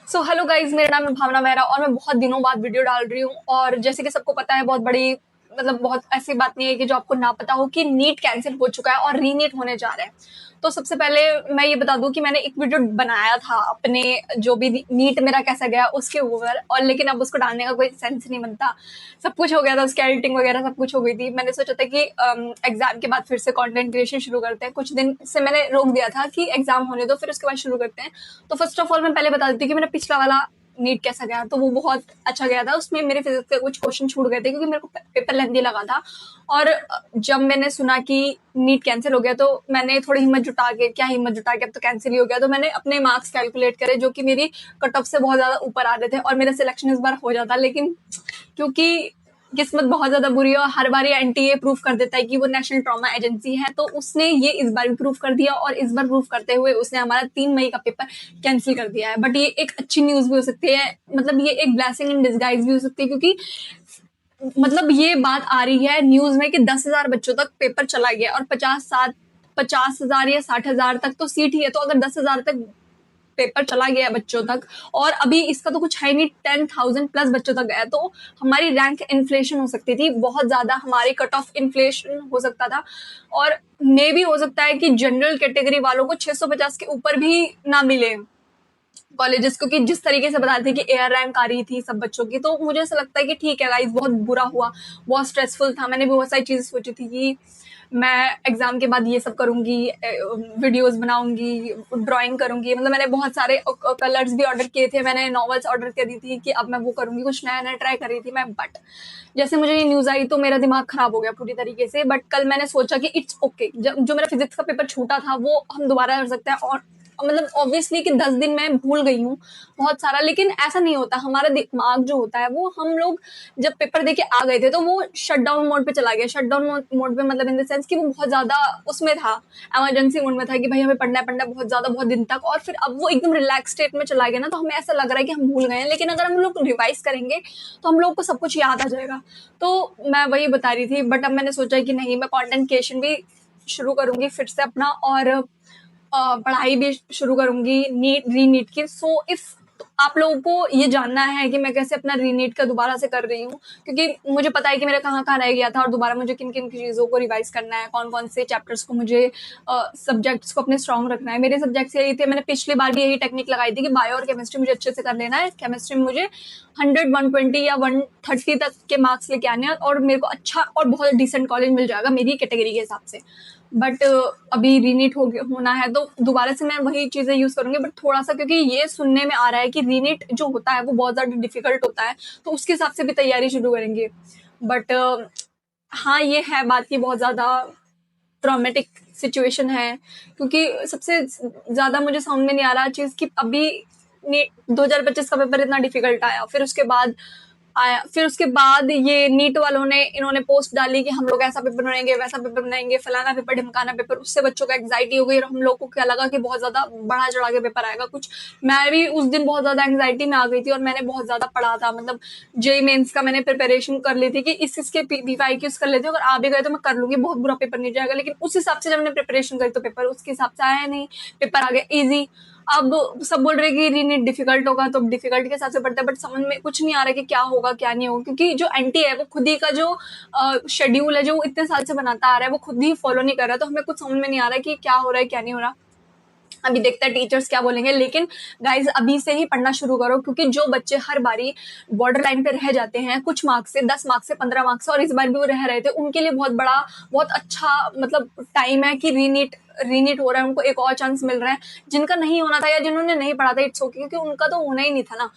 So hello guys, मेरा नाम है भावना मेहरा और मैं बहुत दिनों बाद वीडियो डाल रही हूँ। और जैसे कि सबको पता है, बहुत बड़ी बहुत ऐसी बात नहीं है कि जो आपको ना पता हो कि नीट कैंसिल हो चुका है और रीनीट होने जा रहा है। तो सबसे पहले मैं ये बता दूं कि मैंने एक वीडियो बनाया था अपने जो भी नीट मेरा कैसा गया उसके ऊपर, और लेकिन अब उसको डालने का कोई सेंस नहीं बनता। सब कुछ हो गया था, उसकी एडिटिंग वगैरह सब कुछ हो गई थी। मैंने सोचा था कि एग्जाम के बाद फिर से कंटेंट क्रिएशन शुरू करते हैं। कुछ दिन से मैंने रोक दिया था कि एग्जाम होने दो, फिर उसके बाद शुरू करते हैं। तो फर्स्ट ऑफ ऑल मैं पहले बता देती हूँ कि मेरा पिछला वाला नीट कैसा गया। तो वो बहुत अच्छा गया था। उसमें मेरे फिजिक्स के कुछ क्वेश्चन छूट गए थे क्योंकि मेरे को पेपर लेंथी लगा था। और जब मैंने सुना कि नीट कैंसिल हो गया तो मैंने थोड़ी हिम्मत जुटा के, क्या हिम्मत जुटा के, अब तो कैंसिल ही हो गया, तो मैंने अपने मार्क्स कैलकुलेट करे जो कि मेरी कट ऑफ से बहुत ज्यादा ऊपर आ रहे थे और मेरा सिलेक्शन इस बार हो जाता। लेकिन क्योंकि किस्मत बहुत ज्यादा बुरी है और हर बार ये एनटीए प्रूव कर देता है कि वो नेशनल ट्रॉमा एजेंसी है, तो उसने ये इस बार भी प्रूव कर दिया और इस बार प्रूव करते हुए उसने हमारा 3 मई का पेपर कैंसिल कर दिया है। बट ये एक अच्छी न्यूज भी हो सकती है, मतलब ये एक ब्लेसिंग इन डिस्गाइज भी हो सकती है, क्योंकि ये बात आ रही है न्यूज में कि 10,000 बच्चों तक पेपर चला गया और 50,000 या 60,000 तक तो सीट ही है। तो अगर 10,000 तक पेपर चला गया बच्चों तक, और अभी इसका तो कुछ है नहीं, 10,000 प्लस बच्चों तक गया, तो हमारी रैंक इन्फ्लेशन हो सकती थी बहुत ज्यादा, हमारी कट ऑफ इन्फ्लेशन हो सकता था। और मे भी हो सकता है कि जनरल कैटेगरी वालों को 650 के ऊपर भी ना मिले कॉलेजेस, क्योंकि जिस तरीके से बता रहे थे कि एयर रैंक आ रही थी सब बच्चों की। तो मुझे ऐसा लगता है कि ठीक है गाइस, बहुत बुरा हुआ, बहुत स्ट्रेसफुल था। मैंने भी बहुत सारी चीजें सोची थी कि मैं एग्जाम के बाद ये सब करूंगी, वीडियोस बनाऊंगी, ड्राइंग करूंगी, मतलब मैंने बहुत सारे कलर्स भी ऑर्डर किए थे, मैंने नॉवेल्स ऑर्डर कर दी थी कि अब मैं वो करूंगी, कुछ नया नया ट्राई कर रही थी मैं। बट जैसे मुझे ये न्यूज आई तो मेरा दिमाग खराब हो गया पूरी तरीके से। बट कल मैंने सोचा कि इट्स ओके, जो मेरा फिजिक्स का पेपर छूटा था वो हम दोबारा कर सकते हैं। और मतलब ऑब्वियसली कि 10 दिन मैं भूल गई हूँ बहुत सारा, लेकिन ऐसा नहीं होता। हमारा दिमाग जो होता है वो, हम लोग जब पेपर देके आ गए थे तो वो शट डाउन मोड पे चला गया। शट डाउन मोड पे मतलब इन द सेंस कि वो बहुत ज्यादा उसमें था, इमरजेंसी मोड में था कि भाई हमें पढ़ना है पढ़ना है बहुत ज्यादा बहुत दिन तक। और फिर अब वो एकदम रिलैक्स स्टेट में चला गया ना, तो हमें ऐसा लग रहा है कि हम भूल गए हैं। लेकिन अगर हम लोग रिवाइज करेंगे तो हम लोग को सब कुछ याद आ जाएगा। तो मैं वही बता रही थी। बट अब मैंने सोचा कि नहीं, मैं कॉन्टेंट क्रिएशन भी शुरू करूंगी फिर से अपना, और पढ़ाई भी शुरू करूंगी नीट रीनीट की। सो इफ आप लोगों को ये जानना है कि मैं कैसे अपना रीनीट का दोबारा से कर रही हूँ, क्योंकि मुझे पता है कि मेरा कहाँ कहाँ रह गया था और दोबारा मुझे किन किन चीज़ों को रिवाइज करना है, कौन कौन से चैप्टर्स को मुझे सब्जेक्ट्स को अपने स्ट्रॉन्ग रखना है। मेरे सब्जेक्ट्स यही थे, मैंने पिछली बार भी यही टेक्निक लगाई थी कि बायो और केमिस्ट्री मुझे अच्छे से कर लेना है। केमिस्ट्री में मुझे 100 120 या 130 तक के मार्क्स लेके आने हैं और मेरे को अच्छा और बहुत डिसेंट कॉलेज मिल जाएगा मेरी कैटेगरी के हिसाब से। बट अभी रीनीट होना है तो दोबारा से मैं वही चीजें यूज करूंगी। बट थोड़ा सा, क्योंकि ये सुनने में आ रहा है कि रीनीट जो होता है वो बहुत ज्यादा डिफिकल्ट होता है, तो उसके हिसाब से भी तैयारी शुरू करेंगे। बट हाँ, ये है बात की बहुत ज्यादा ट्रॉमेटिक सिचुएशन है, क्योंकि सबसे ज्यादा मुझे समझ में नहीं आ रहा चीज कि अभी 2025 का पेपर इतना डिफिकल्ट आया, फिर उसके बाद ये नीट वालों ने इन्होंने पोस्ट डाली कि हम लोग ऐसा पेपर बनाएंगे, वैसा पेपर बनाएंगे, फलाना पेपर ढिमकाना पेपर। उससे बच्चों का एंग्जाइटी हो गई और हम लोग को क्या लगा कि बहुत ज्यादा बढ़ा चढ़ा के पेपर आएगा कुछ। मैं भी उस दिन बहुत ज्यादा एंग्जाइटी में आ गई थी और मैंने बहुत ज्यादा पढ़ा था, मतलब जेई मेंस का मैंने प्रिपरेशन कर ली थी कि इसके पीवाईक्यूज कर लेती हूँ, अगर आ भी गए तो मैं कर लूंगी, बहुत बुरा पेपर नहीं जाएगा। लेकिन उस हिसाब से जब मैंने प्रिपरेशन करी तो पेपर उसके हिसाब से आया नहीं, पेपर आ गया ईजी। अब सब बोल रहे कि रीनीट डिफिकल्ट होगा, तो डिफिकल्ट के हिसाब से पढ़ते हैं। बट समझ में कुछ नहीं आ रहा कि क्या होगा क्या नहीं होगा, क्योंकि जो एनटी है वो खुद ही का जो शेड्यूल है जो वो इतने साल से बनाता आ रहा है वो खुद ही फॉलो नहीं कर रहा। तो हमें कुछ समझ में नहीं आ रहा कि क्या हो रहा है क्या नहीं हो रहा। अभी देखते हैं टीचर्स क्या बोलेंगे। लेकिन गाइज अभी से ही पढ़ना शुरू करो, क्योंकि जो बच्चे हर बारी बॉर्डर लाइन पे रह जाते हैं कुछ मार्क्स से, 10 मार्क्स से, 15 मार्क्स से, और इस बार भी वो रह रहे थे, उनके लिए बहुत बड़ा बहुत अच्छा मतलब टाइम है कि रीनीट हो रहा है, उनको एक और चांस मिल रहा है। जिनका नहीं होना था या जिन्होंने नहीं पढ़ा था इट्स ओके, क्योंकि उनका तो होना ही नहीं था ना।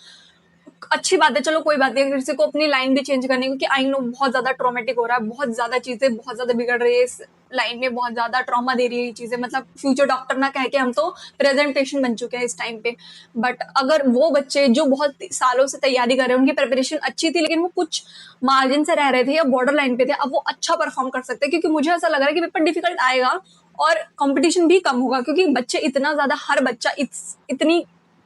अच्छी बात है, चलो कोई बात नहीं, किसी को अपनी लाइन भी चेंज करनी, क्योंकि आई नो बहुत ज्यादा ट्रॉमेटिक हो रहा है, बहुत ज्यादा चीजें बहुत ज्यादा बिगड़ रही है इस लाइन में, बहुत ज्यादा ट्रॉमा दे रही है ये चीजें। मतलब फ्यूचर डॉक्टर ना कह के हम तो प्रेजेंटेशन बन चुके हैं इस टाइम पे। बट अगर वो बच्चे जो बहुत सालों से तैयारी कर रहे हैं, उनकी प्रिपरेशन अच्छी थी लेकिन वो कुछ मार्जिन से रह रहे थे या बॉर्डर लाइन पे थे, अब वो अच्छा परफॉर्म कर सकते हैं। क्योंकि मुझे ऐसा लग रहा है कि पेपर डिफिकल्ट आएगा और कंपटीशन भी कम होगा, क्योंकि बच्चे इतना ज्यादा, हर बच्चा इतनी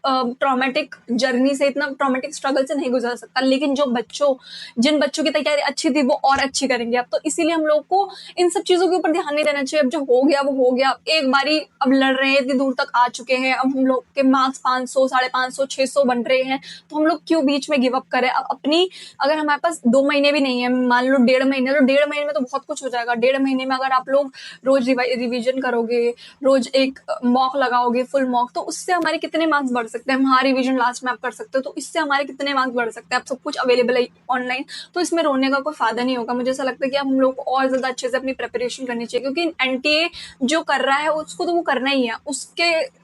ट्रॉमेटिक जर्नी से, इतना ट्रॉमेटिक स्ट्रगल से नहीं गुजर सकता, लेकिन जिन बच्चों की तैयारी अच्छी थी वो और अच्छी करेंगे अब। तो इसीलिए हम लोग को इन सब चीजों के ऊपर ध्यान नहीं देना चाहिए। अब जो हो गया वो हो गया, एक बारी अब लड़ रहे हैं, इतनी दूर तक आ चुके हैं, अब हम लोग के मार्क्स 500, 550, 600 बन रहे हैं, तो हम लोग क्यों बीच में गिव अप करें। अब अपनी, अगर हमारे पास 2 महीने भी नहीं है, मान लो 1.5 महीने, तो 1.5 महीने में तो बहुत कुछ हो जाएगा। 1.5 महीने में अगर आप लोग रोज रिविजन करोगे, रोज एक मॉक लगाओगे, फुल मॉक, तो उससे हमारे कितने मार्क्स बढ़ सकते हैं। हाँ, रिविजन लास्ट में आप कर सकते हो, तो इससे हमारे कितने मार्क्स बढ़ सकते हैं। अब सब कुछ अवेलेबल है ऑनलाइन, तो इसमें रोने का कोई फायदा नहीं होगा। मुझे ऐसा लगता है कि हम लोग को और ज्यादा अच्छे से अपनी प्रिपरेशन करनी चाहिए, क्योंकि एनटीए जो कर रहा है उसको तो वो करना ही है,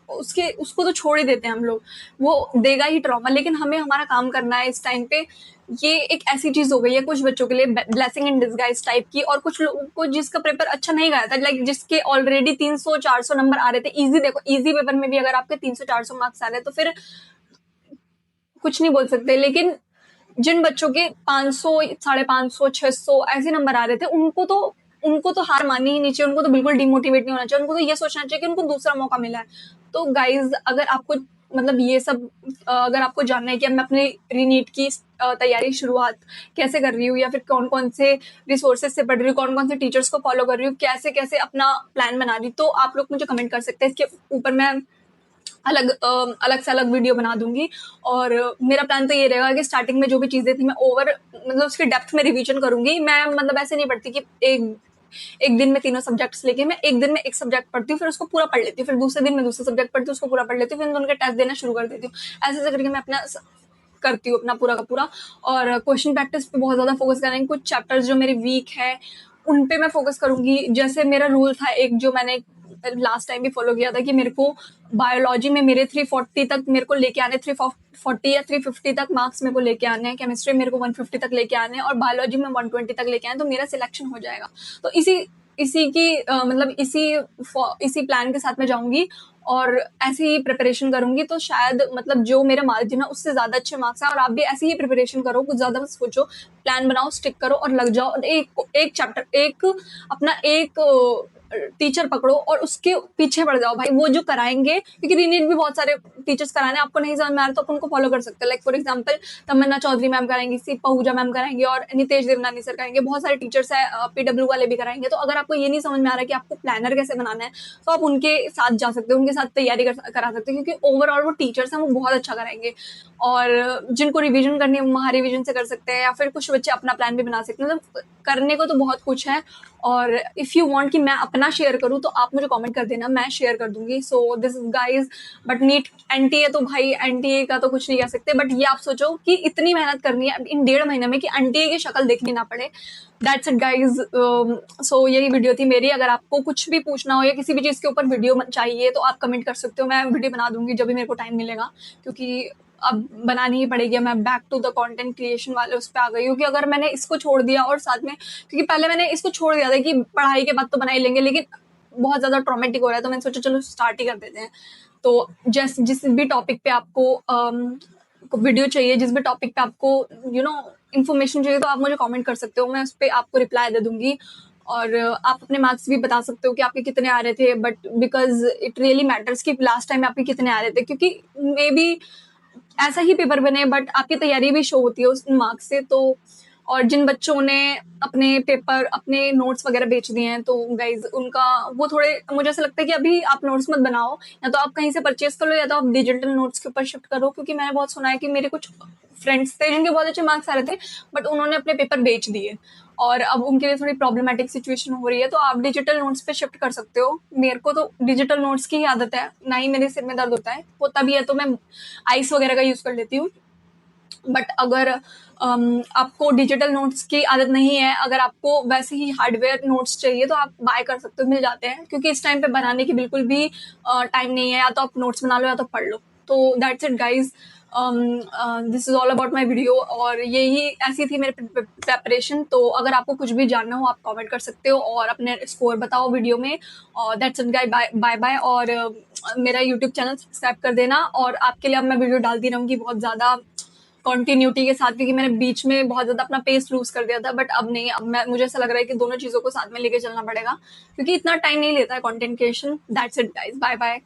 उसको तो छोड़ ही देते हैं हम लोग, वो देगा ही ट्रॉमा, लेकिन हमें हमारा काम करना है इस टाइम पे। ये एक ऐसी चीज हो गई है कुछ बच्चों के लिए ब्लेसिंग इन डिस्गाइज टाइप की, और कुछ लोगों को जिसका पेपर अच्छा नहीं गया था, लाइक जिसके ऑलरेडी 300-400 नंबर आ रहे थे इजी। देखो, इजी पेपर में भी अगर आपके 300-400 मार्क्स आ रहे हैं तो फिर कुछ नहीं बोल सकते, लेकिन जिन बच्चों के 500, 550, 600 ऐसे नंबर आ रहे थे, उनको तो हार माननी ही नहीं चाहिए, उनको तो बिल्कुल डिमोटिवेट नहीं होना चाहिए, उनको तो ये सोचना चाहिए कि उनको दूसरा मौका मिला है। तो गाइज, अगर आपको मतलब ये सब अगर आपको जानना है कि मैं अपने रीनीट की तैयारी शुरुआत कैसे कर रही हूँ, या फिर कौन कौन से रिसोर्सेज से पढ़ रही हूँ, कौन कौन से टीचर्स को फॉलो कर रही हूँ, कैसे कैसे अपना प्लान बना रही हूँ, तो आप लोग मुझे कमेंट कर सकते हैं। इसके ऊपर मैं अलग से अलग वीडियो बना दूंगी। और मेरा प्लान तो ये रहेगा कि स्टार्टिंग में जो भी चीजें थी मैं मतलब उसकी डेप्थ में रिवीजन करूंगी। मैं मतलब ऐसे नहीं पढ़ती कि एक दिन में तीनों सब्जेक्ट्स लेके मैं एक दिन में एक सब्जेक्ट पढ़ती हूँ, फिर उसको पूरा पढ़ लेती हूँ, फिर दूसरे दिन में दूसरा सब्जेक्ट पढ़ती हूँ, उसको पूरा पढ़ लेती हूँ, फिर उनके टेस्ट देना शुरू कर देती हूँ। ऐसे करके मैं अपना करती हूँ अपना पूरा का पूरा। और क्वेश्चन प्रैक्टिस पे बहुत ज्यादा फोकस करेंगे। कुछ चैप्टर्स जो मेरे वीक है उन पे मैं फोकस करूंगी। जैसे मेरा रूल था एक, जो मैंने लास्ट टाइम भी फॉलो किया था, कि मेरे को बायोलॉजी में मेरे 340 तक मेरे को लेके आने, 340 या 350 तक मार्क्स मेरे को लेके आने हैं। केमिस्ट्री मेरे को 150 तक लेके आने हैं, और बायोलॉजी में 120 तक लेके आने, तो मेरा सिलेक्शन हो जाएगा। तो मतलब इसी प्लान के साथ मैं जाऊंगी और ऐसी ही प्रिपरेशन करूंगी, तो शायद मतलब जो मेरा मार्जिन है उससे ज्यादा अच्छे मार्क्स है। और आप भी ऐसी ही प्रिपरेशन करो, कुछ ज्यादा सोचो, प्लान बनाओ, स्टिक करो और लग जाओ। और एक टीचर पकड़ो और उसके पीछे पड़ जाओ भाई, वो जो कराएंगे, क्योंकि रीनीट भी बहुत सारे टीचर्स कराने, आपको नहीं समझ में आ रहा तो आप उनको फॉलो कर सकते हैं। Like for example Tamanna Chaudhary ma'am कराएंगी, सी पहूजा मैम कराएंगे, और नितेश देवनानी सर कराएंगे, बहुत सारे टीचर्स है, पीडब्ल्यू वाले भी कराएंगे। तो अगर आपको ये नहीं समझ में आ रहा है कि आपको प्लानर कैसे बनाना है, तो आप उनके साथ जा सकते हो, उनके साथ तैयारी करा सकते हो, क्योंकि ओवरऑल वो टीचर्स हैं, वो बहुत अच्छा कराएंगे। और जिनको रिविजन करनी है वहाँ रिविजन से कर सकते हैं, या फिर कुछ बच्चे अपना प्लान भी बना सकते हैं। मतलब करने को तो बहुत कुछ है। और इफ यू वांट कि मैं अपना शेयर करूं तो आप मुझे कमेंट कर देना, मैं शेयर कर दूंगी। So this guys, but NEET NTA तो भाई, एनटीए का तो कुछ नहीं कह सकते, बट ये आप सोचो कि इतनी मेहनत करनी है इन 1.5 महीने में कि एनटीए की शक्ल देखनी ना पड़े। That's it guys. सो यही वीडियो थी मेरी। अगर आपको कुछ भी पूछना हो या किसी भी चीज़ के ऊपर वीडियो चाहिए तो आप कमेंट कर सकते हो, मैं वीडियो बना दूंगी जब भी मेरे को टाइम मिलेगा, क्योंकि अब बनानी ही पड़ेगी। मैं back to the content creation वाले उस पर आ गई हूँ, कि अगर मैंने इसको छोड़ दिया और साथ में, क्योंकि पहले मैंने इसको छोड़ दिया था कि पढ़ाई के बाद तो बना ही लेंगे, लेकिन बहुत ज्यादा ट्रॉमेटिक हो रहा है, तो मैंने सोचा चलो स्टार्ट ही कर देते हैं। तो जिस भी टॉपिक पे आपको वीडियो चाहिए, जिस भी टॉपिक पे आपको इन्फॉर्मेशन चाहिए, तो आप मुझे कमेंट कर सकते हो, मैं उस पर आपको रिप्लाई दे दूंगी। और आप अपने मार्क्स भी बता सकते हो कि आपके कितने आ रहे थे, but because it really matters कि लास्ट टाइम आपके कितने आ रहे थे, क्योंकि मे बी ऐसा ही पेपर बने बट आपकी तैयारी भी शो होती है उस मार्क्स से। तो और जिन बच्चों ने अपने नोट्स वगैरह बेच दिए हैं, तो गाइज उनका वो थोड़े, मुझे ऐसा लगता है कि अभी आप नोट्स मत बनाओ, या तो आप कहीं से परचेज कर लो, या तो आप डिजिटल नोट्स के ऊपर शिफ्ट करो। क्योंकि मैंने बहुत सुना है कि मेरे कुछ फ्रेंड्स थे जिनके बहुत अच्छे मार्क्स आ रहे थे, बट उन्होंने अपने पेपर बेच दिए, और अब उनके लिए थोड़ी प्रॉब्लमेटिक सिचुएशन हो रही है। तो आप डिजिटल नोट्स पे शिफ्ट कर सकते हो। मेरे को तो डिजिटल नोट्स की ही आदत है, ना ही मेरे सिर में दर्द होता भी है तो मैं आइस वगैरह का यूज कर लेती हूँ। बट अगर आपको डिजिटल नोट्स की आदत नहीं है, अगर आपको वैसे ही हार्डवेयर नोट्स चाहिए, तो आप बाय कर सकते हो, मिल जाते हैं। क्योंकि इस टाइम पे बनाने की बिल्कुल भी टाइम नहीं है, या तो आप नोट्स बना लो या तो पढ़ लो। तो that's it guys, this is all about my video. और यही ऐसी थी मेरी प्रेपरेशन। तो अगर आपको कुछ भी जानना हो आप कमेंट कर सकते हो और अपने स्कोर बताओ वीडियो में। और that's it guys, bye bye. और मेरा यूट्यूब चैनल सब्सक्राइब कर देना। और आपके लिए अब मैं वीडियो डालती रहूँगी बहुत ज़्यादा कंटिन्यूटी के साथ, क्योंकि मैंने बीच में बहुत ज़्यादा अपना पेस लूज कर दिया था। बट अब नहीं, अब मुझे ऐसा लग रहा है कि दोनों चीज़ों को साथ में लेके चलना पड़ेगा, क्योंकि इतना टाइम नहीं लेता है content creation. That's it guys, bye bye.